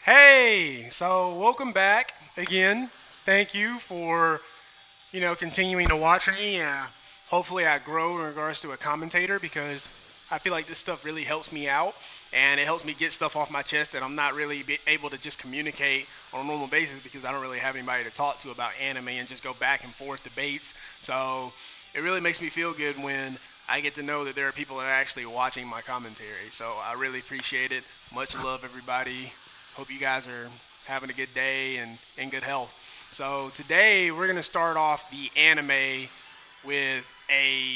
Hey, so welcome back again. Thank you for, continuing to watch me. Hopefully I grow in regards to a commentator because I feel like this stuff really helps me out and it helps me get stuff off my chest that I'm not really able to just communicate on a normal basis because I don't really have anybody to talk to about anime and just go back and forth debates. So it really makes me feel good when I get to know that there are people that are actually watching my commentary. So I really appreciate it. Much love, everybody. Hope you guys are having a good day and in good health. So today we're gonna start off the anime with a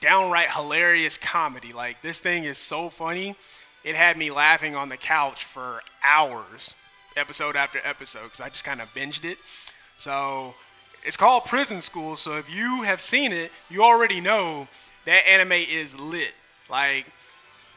downright hilarious comedy. Like this thing is so funny, it had me laughing on the couch for hours, episode after episode, because I just kind of binged it. So it's called Prison School. So if you have seen it, you already know that anime is lit. Like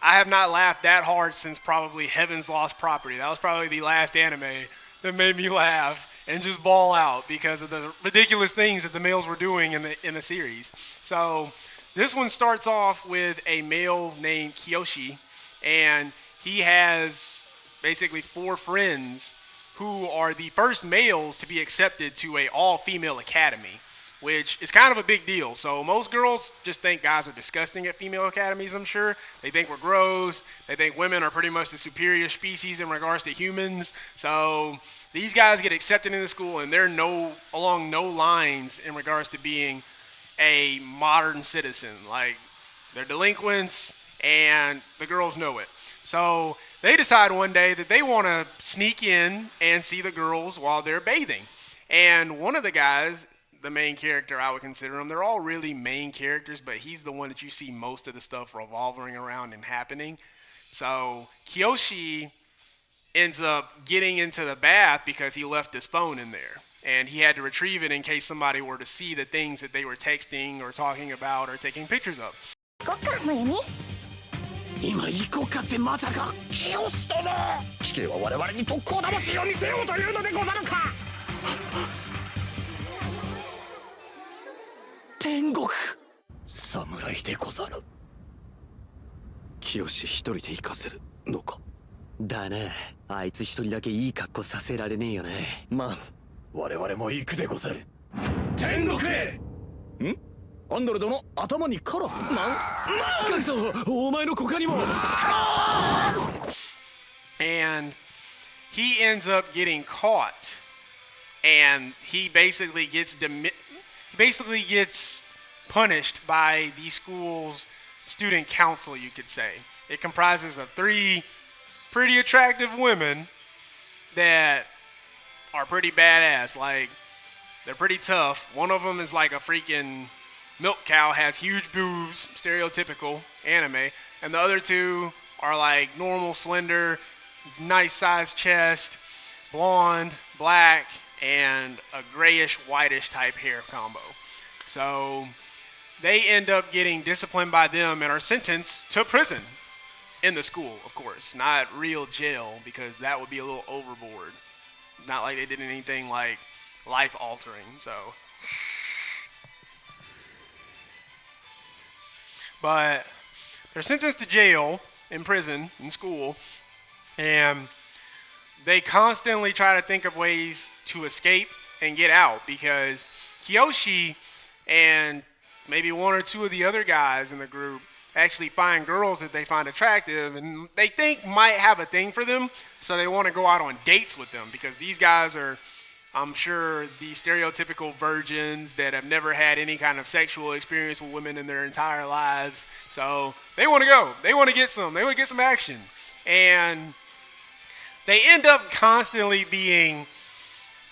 I have not laughed that hard since probably Heaven's Lost Property. That was probably the last anime that made me laugh and just ball out because of the ridiculous things that the males were doing in the series. So this one starts off with a male named Kiyoshi, and he has basically four friends who are the first males to be accepted to a all-female academy, which is kind of a big deal. So most girls just think guys are disgusting at female academies, I'm sure. They think we're gross. They think women are pretty much the superior species in regards to humans. So these guys get accepted into school and they're along no lines in regards to being a modern citizen. Like they're delinquents and the girls know it. So they decide one day that they want to sneak in and see the girls while they're bathing. And one of the guys, the main character, I would consider him. They're all really main characters, but he's the one that you see most of the stuff revolving around and happening. So Kiyoshi ends up getting into the bath because he left his phone in there. And he had to retrieve it in case somebody were to see the things that they were texting or talking about or taking pictures of. 行こっか、もゆみ。今行こうかってまさか清殿地形は我々に特攻魂を見せようというのでござるか天国侍でござる清一人で行かせるのかだねあいつ一人だけいい格好させられねえよねまあ我々も行くでござる天国へんアンドレ殿頭にカラスガクトお前の股間にも And he ends up getting caught and he basically gets punished by the school's student council, you could say. It comprises of three pretty attractive women that are pretty badass. Like, they're pretty tough. One of them is like a freaking milk cow, has huge boobs, stereotypical anime. And the other two are like normal, slender, nice sized chest, blonde, black, and a grayish, whitish type hair combo. So they end up getting disciplined by them and are sentenced to prison in the school, of course, not real jail because that would be a little overboard. Not like they did anything like life altering. So, but they're sentenced to jail in prison in school, and they constantly try to think of ways to escape and get out because Kiyoshi and maybe one or two of the other guys in the group actually find girls that they find attractive and they think might have a thing for them, so they want to go out on dates with them because these guys are, I'm sure, the stereotypical virgins that have never had any kind of sexual experience with women in their entire lives. So they want to go. They want to get some. They want to get some action. And they end up constantly being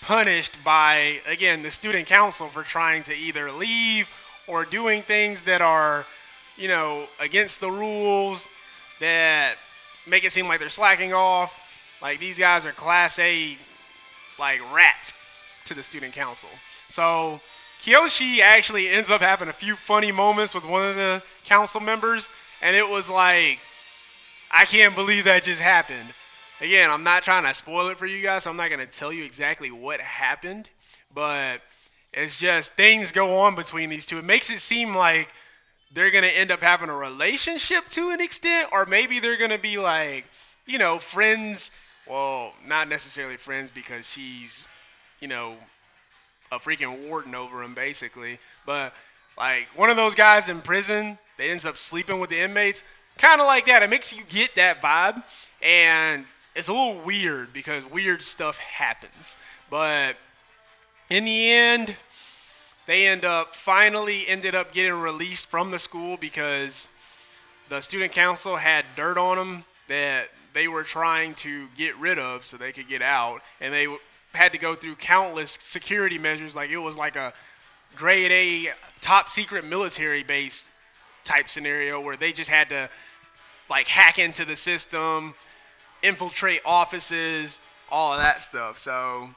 punished by, again, the student council for trying to either leave or doing things that are, against the rules that make it seem like they're slacking off. Like, these guys are class A, like, rats to the student council. So Kiyoshi actually ends up having a few funny moments with one of the council members, and it was like, I can't believe that just happened. Again, I'm not trying to spoil it for you guys, so I'm not going to tell you exactly what happened, but it's just things go on between these two. It makes it seem like they're going to end up having a relationship to an extent, or maybe they're going to be like, friends well, not necessarily friends because she's, you know, a freaking warden over him basically. But like one of those guys in prison that ends up sleeping with the inmates, kind of like that. It makes you get that vibe, and it's a little weird because weird stuff happens. But in the end, they ended up getting released from the school because the student council had dirt on them that they were trying to get rid of so they could get out, and they had to go through countless security measures. Like it was like a grade A top secret military base type scenario where they just had to like hack into the system, infiltrate offices, all of that stuff. So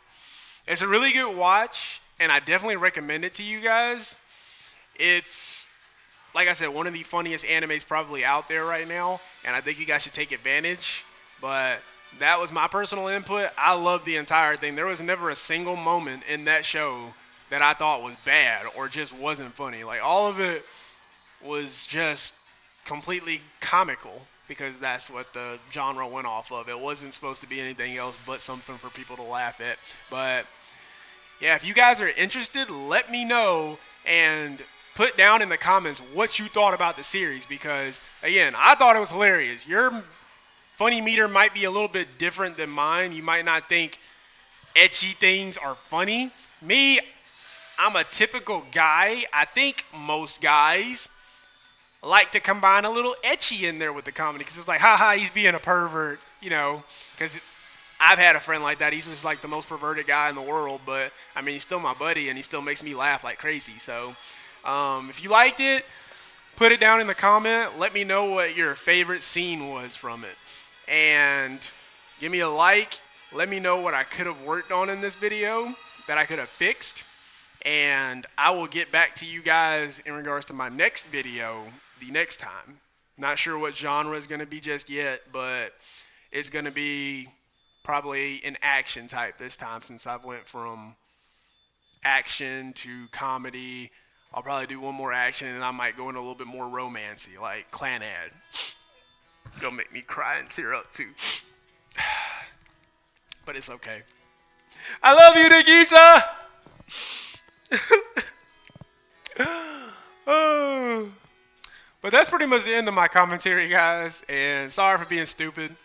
it's a really good watch, and I definitely recommend it to you guys. It's, like I said, one of the funniest animes probably out there right now, and I think you guys should take advantage. But that was my personal input. I loved the entire thing. There was never a single moment in that show that I thought was bad or just wasn't funny. Like all of it was just completely comical because that's what the genre went off of. It wasn't supposed to be anything else but something for people to laugh at. But yeah, if you guys are interested, let me know and put down in the comments what you thought about the series because, again, I thought it was hilarious. Your funny meter might be a little bit different than mine. You might not think ecchi things are funny. Me, I'm a typical guy. I think most guys like to combine a little ecchi in there with the comedy because it's like, haha, he's being a pervert, you know, because I've had a friend like that. He's just like the most perverted guy in the world, but I mean, he's still my buddy and he still makes me laugh like crazy. So if you liked it, put it down in the comment. Let me know what your favorite scene was from it. And give me a like. Let me know what I could have worked on in this video that I could have fixed. And I will get back to you guys in regards to my next video the next time. Not sure what genre is going to be just yet, but it's going to be probably an action type this time since I've went from action to comedy. I'll probably do one more action and I might go into a little bit more romancy, like Clan Ad. It'll make me cry and tear up too. But it's okay. I love you, Nagisa! Oh. But that's pretty much the end of my commentary, guys. And sorry for being stupid.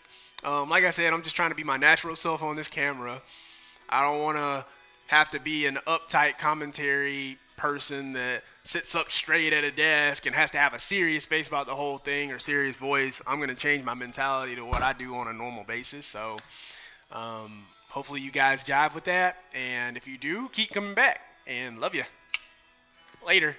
Like I said, I'm just trying to be my natural self on this camera. I don't want to have to be an uptight commentary person that sits up straight at a desk and has to have a serious face about the whole thing or serious voice. I'm going to change my mentality to what I do on a normal basis. So hopefully you guys jive with that. And if you do, keep coming back. And love you. Later.